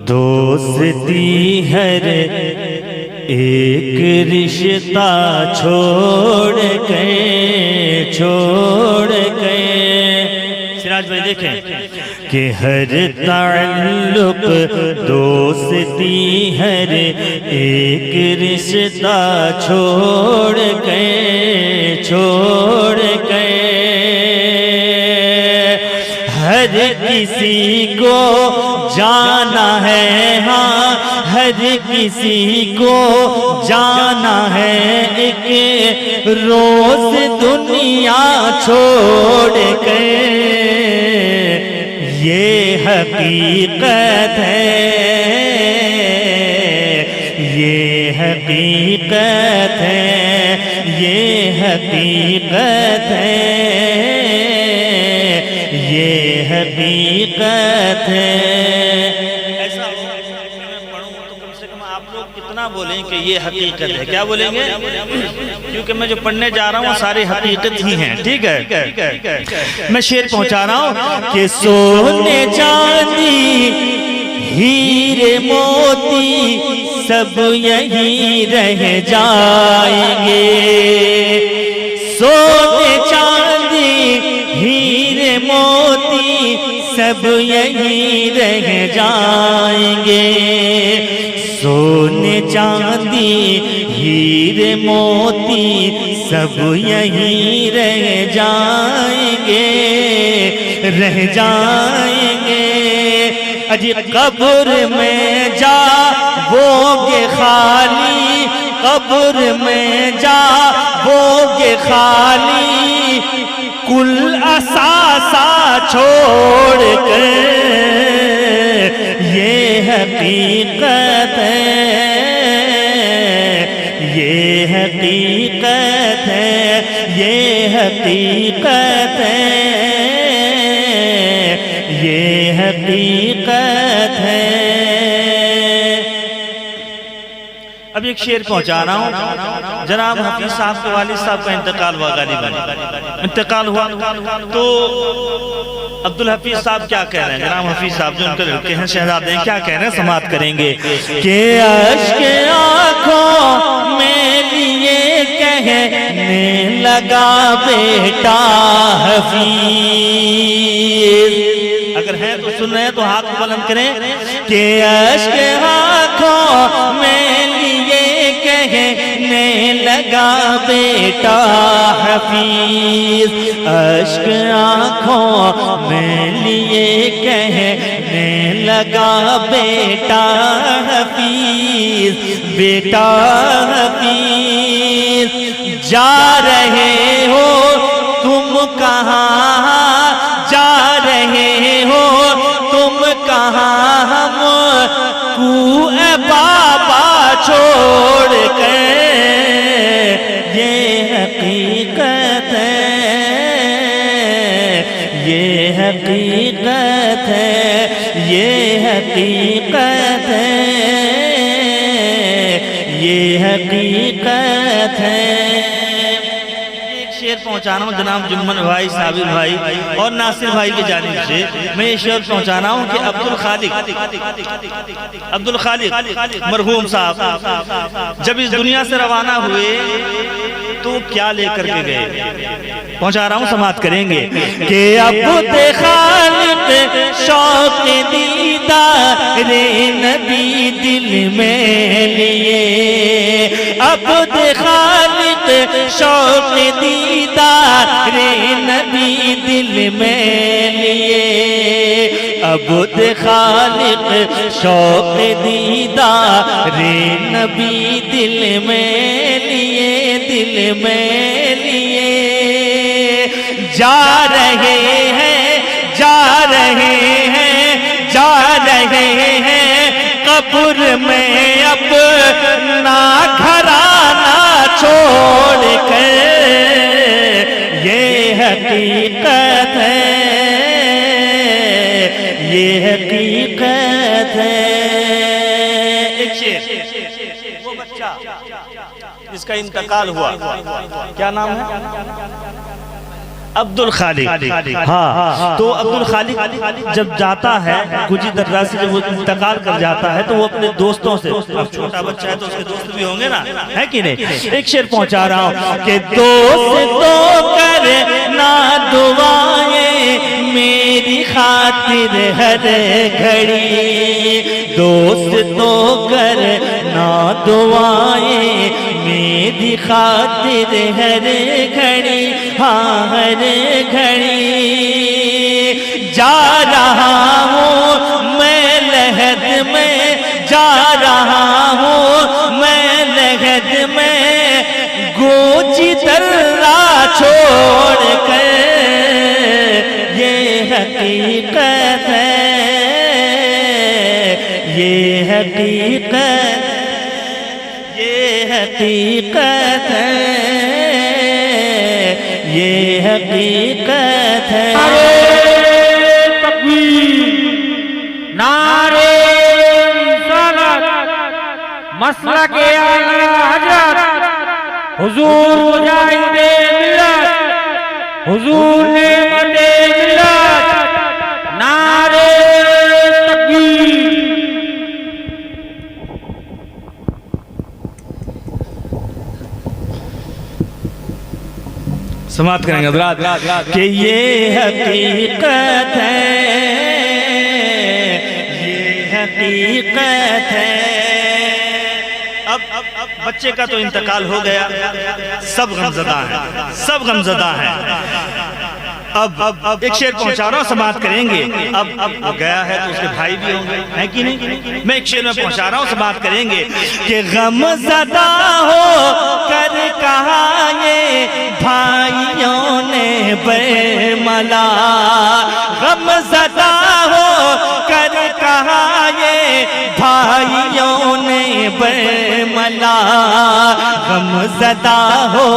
دوستی ہر ایک رشتہ چھوڑ گئے سراج بھائی دیکھیں کہ ہر تعلق دوستی ہر ایک رشتہ چھوڑ گئے ہر کسی کو جانا ہے ہاں ہر کسی کو جانا ہے ایک روز دنیا چھوڑ کے یہ حقیقت ہے یہ حقیقت ہے یہ حقیقت ہے یہ حقیقت ہے ایسا میں پڑھوں تو کم سے کم آپ لوگ کتنا بولیں کہ یہ حقیقت ہے کیا بولیں گے کیونکہ میں جو پڑھنے جا رہا ہوں ساری حقیقت ہی ہیں ٹھیک ہے میں شعر پہنچا رہا ہوں کہ سونے چاندی ہیرے موتی سب یہی رہ جائیں گے سونے چاندی ہیرے موتی سب یہی رہ جائیں گے سونے چاندی ہیرے موتی سب یہی رہ جائیں گے اجی قبر میں جا وہ گے خالی قبر میں جا وہ گے خالی کل اثاثہ چھوڑ کر یہ حقیقت ہے یہ حقیقت ہے یہ حقیقت ہے یہ حقیقت ہے اب ایک شعر پہنچا رہا ہوں جناب حفیظ صاحب کے والد صاحب کا انتقال ہوا غالباً انتقال ہوا تو عبدالحفیظ صاحب کیا کہہ رہے ہیں جناب حفیظ صاحب جو ان کے لڑکے ہیں شہزادے ہیں کیا کہہ رہے ہیں سماعت کریں گے کہ اشک آنکھوں میں لیے کہنے لگا بیٹا حفیظ اگر ہیں تو سن رہے ہیں تو ہاتھ بلند کریں کہ اشک آنکھوں میں لیے کہنے لگا بیٹا حفیظ اشک آنکھوں میں لیے کہنے لگا بیٹا حفیظ جا رہے ہو تم کہاں جا رہے ہو تم کہاں ہم کوئے بابا چھوڑ کے یہ حقیقت ہے یہ حقیقت ہے یہ حقیقت ہے یہ حقیقت ہے شعر پہنچانا ہوں جناب جمن بھائی صابر بھائی اور ناصر بھائی کی جانب سے میں یہ شعر پہنچانا ہوں کہ عبدالخالق مرحوم صاحب جب اس دنیا سے روانہ ہوئے تو کیا لے کر کے گئے پہنچا رہا ہوں سماعت کریں گے کہ عبدالخالق شوق دیدار نبی دل میں لیے عبدالخالق شوق دیدار نبی دل میں لیے عبدالخالق شوق دیدار نبی دل میں لیے جا رہے ہیں قبر میں اپنا گھرانہ چھوڑ کر یہ حقیقت ہے یہ حقیقت ہے ایک شعر وہ بچہ جس کا انتقال ہوا کیا نام ہے عبد الخالق، ہاں تو عبد الخالق جب جاتا ہے گجی درگاہ سے، جب وہ انتقال کر جاتا ہے تو وہ اپنے دوستوں سے، اب چھوٹا بچہ ہے تو اس کے دوست بھی ہوں گے نا، ہے کہ نہیں؟ ایک شعر پہنچا رہا ہوں کہ دوستوں کرنا دعائیں میری خاطر ہر گھڑی، دوستوں کرنا دعائیں میری خاطر ہر گھڑی، ہاں ہر گھڑی، جا رہا ہوں میں لحد میں، جا رہا ہوں میں لحد میں، گوجی درہ چھوڑ کر، یہ حقیقت ہے، یہ حقیقت، یہ حقیقت ہے، یہ حقیقت ہے۔ نعرے رسالت، مسلک اعلی حضرت حضور مجاہد ملت، حضور نعمت ملت، نعرے تکبیر۔ سماعت کریں گے حضرات کہ یہ حقیقت ہے، یہ حقیقت ہے۔ اب بچے کا تو انتقال ہو گیا، سب غمزدہ ہیں، سب غمزدہ ہیں۔ اب ایک شعر پہنچا رہا ہوں، سماعت کریں گے۔ اب گیا ہے تو اس کے بھائی بھی ہوں گے، ہیں کہ نہیں؟ میں ایک شعر میں پہنچا رہا ہوں، سماعت کریں گے کہ غمزدہ ہو کر کہا یہ بھائیوں نے برملا، غمزدہ ہو کر کہا یہ بھائیوں نے برملا، غمزدہ ہو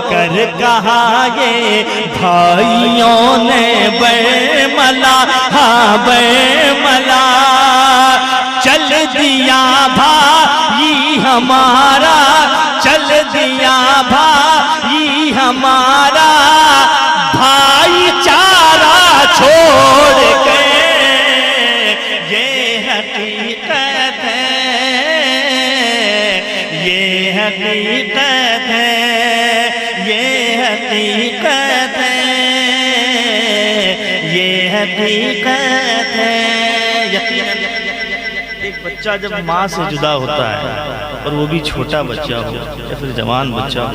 کر کہا یہ بھائیوں نے برملا، ہاں برملا، چل دیا بھائی ہمارا، چل دیا بھائی ہمارا، بھائی چارہ چھوڑ کے، یہ حقیقت ہے، یہ حقیقت ہے، یہ حقیقت ہے، یہ حقیقت ہے۔ یقیناً ایک بچہ جب ماں سے جدا ہوتا ہے اور وہ بھی چھوٹا بچہ ہو یا پھر جوان بچہ ہو،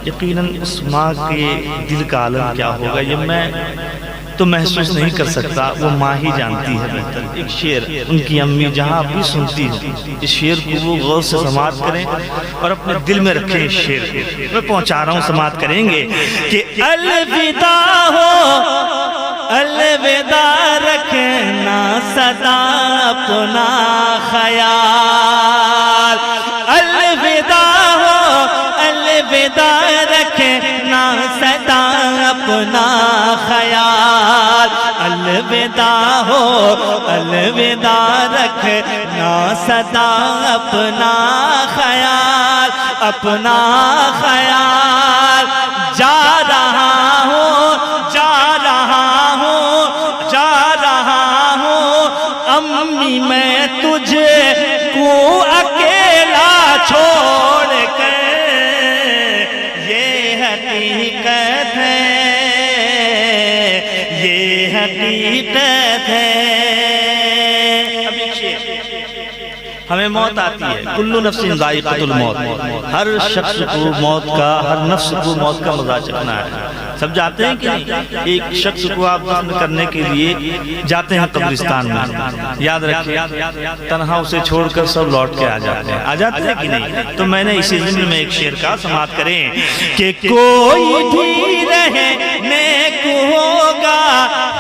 یقیناً اس ماں کے دل کا عالم کیا ہوگا یہ میں تو محسوس نہیں کر سکتا، وہ ماں ہی جانتی ہے بہتر۔ ایک شعر ان کی امی جہاں بھی سنتی ہوں، اس شعر کو وہ غور سے سماعت کریں اور اپنے دل میں رکھیں۔ اس شعر کو میں پہنچا رہا ہوں، سماعت کریں گے کہ الوداع ہو، الوداع رکھنا سدا اپنا خیال، الوداع ہو، الوداع رکھنا سدا اپنا خیال، الوداع ہو، الوداع رکھنا سدا اپنا خیال، اپنا خیال، جا رہا ہوں، جا رہا ہوں، جا رہا ہوں، امی میں تجھے کو اکیلا چھوڑ کر، یہ حقیقت ہے، یہ حقیقت ہے۔ اب ایک شعر، ہمیں موت آتی ہے، کل نفس ذائقۃ الموت، ہر شخص کو موت کا، ہر نفس کو موت کا مزہ چکھنا ہے۔ سب جاتے ہیں کہ نہیں؟ ایک شخص کو آپ دفن کرنے کے لیے جاتے ہیں قبرستان میں، یاد رکھیں تنہا اسے چھوڑ کر سب لوٹ کے آ جاتے ہیں، آ جاتے ہیں کہ نہیں؟ تو میں نے اسی ضمن میں ایک شعر کا سماعت کریں کہ کوئی بھی رہنے کو ہوگا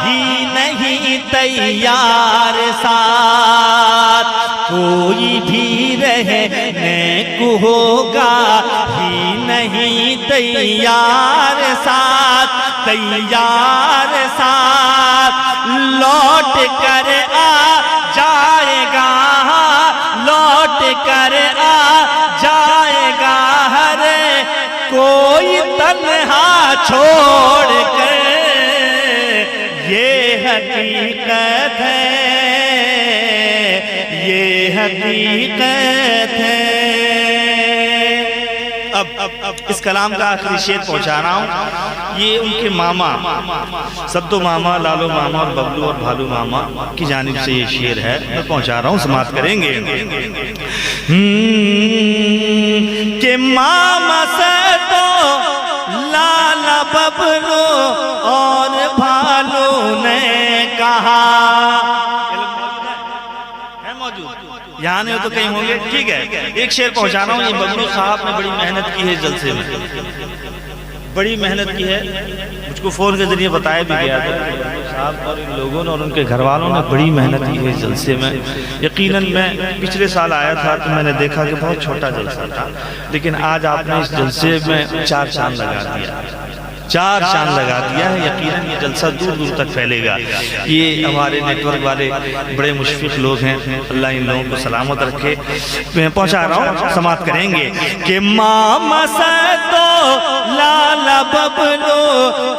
ہی نہیں تیار ساتھ، کوئی بھی رہنے کو ہوگا ہی نہیں تیار ساتھ، تیار ساتھ، لوٹ کر آ جائے گا، لوٹ کر آ جائے گا ہر کوئی تنہا چھوڑ کر، حقیقت ہے، یہ حقیقت ہے۔ اب اس کلام کا آخری شعر پہنچا رہا ہوں۔ یہ ان کے ماما سدو ماما، لالو ماما اور ببلو اور بھالو ماما کی جانب سے یہ شعر ہے، میں پہنچا رہا ہوں، سماعت کریں گے۔ کہ ماما سدو، لالا ببلو اور بھالو نے کہا، ہے موجود یہاں نہیں ہو تو کہیں ہوں گے، ٹھیک ہے، ایک شعر پہنچا رہا ہوں۔ یہ ببلو صاحب نے بڑی محنت کی ہے اس جلسے میں، بڑی محنت کی ہے، مجھ کو فون کے ذریعے بتایا بھی گیا تھا کہ ببلو صاحب اور ان لوگوں نے اور ان کے گھر والوں نے بڑی محنت کی ہے اس جلسے میں۔ یقیناً میں پچھلے سال آیا تھا تو میں نے دیکھا کہ بہت چھوٹا جلسہ تھا، لیکن آج آپ نے اس جلسے میں 4 چاند لگا دیا، 4 چاند لگا دیا ہے۔ یقیناً یہ جلسہ دور دور تک پھیلے گا۔ یہ ہمارے نیٹ ورک والے بڑے مشفق لوگ ہیں، اللہ ان لوگوں کو سلامت رکھے۔ میں پہنچا رہا ہوں، سماعت کریں گے کہ ماما سدو، لالا ببلو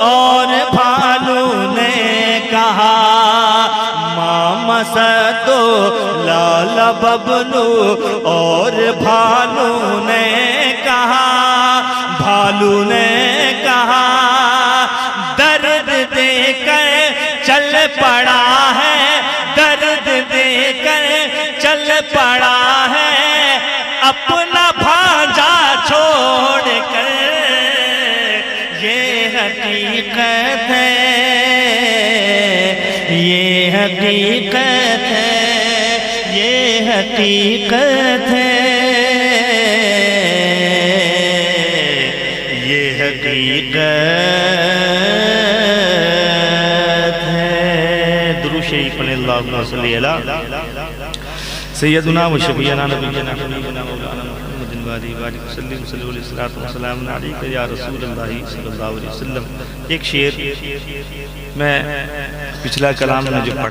اور بھالو نے کہا، ماما سدو، لالا ببلو اور بھالو نے کہا، بھالو نے کہا درد دے کر چل پڑا ہے، درد دے کر چل پڑا ہے، اپنا بھانجا چھوڑ کر، یہ حقیقت ہے، یہ حقیقت ہے، یہ حقیقت ہے، یہ حقیقت ہے۔ درود شریف پڑھیں، اللہم صلی علی سیدنا و شفیعنا نبینا حبیبنا مولانا محمد وآلہ وآلہ وسلم، صلی اللہ علیہ وسلم علیکہ یا رسول اللہ صلی اللہ علیہ وسلم۔ ایک شعر میں پچھلا کلام میں جو پڑھا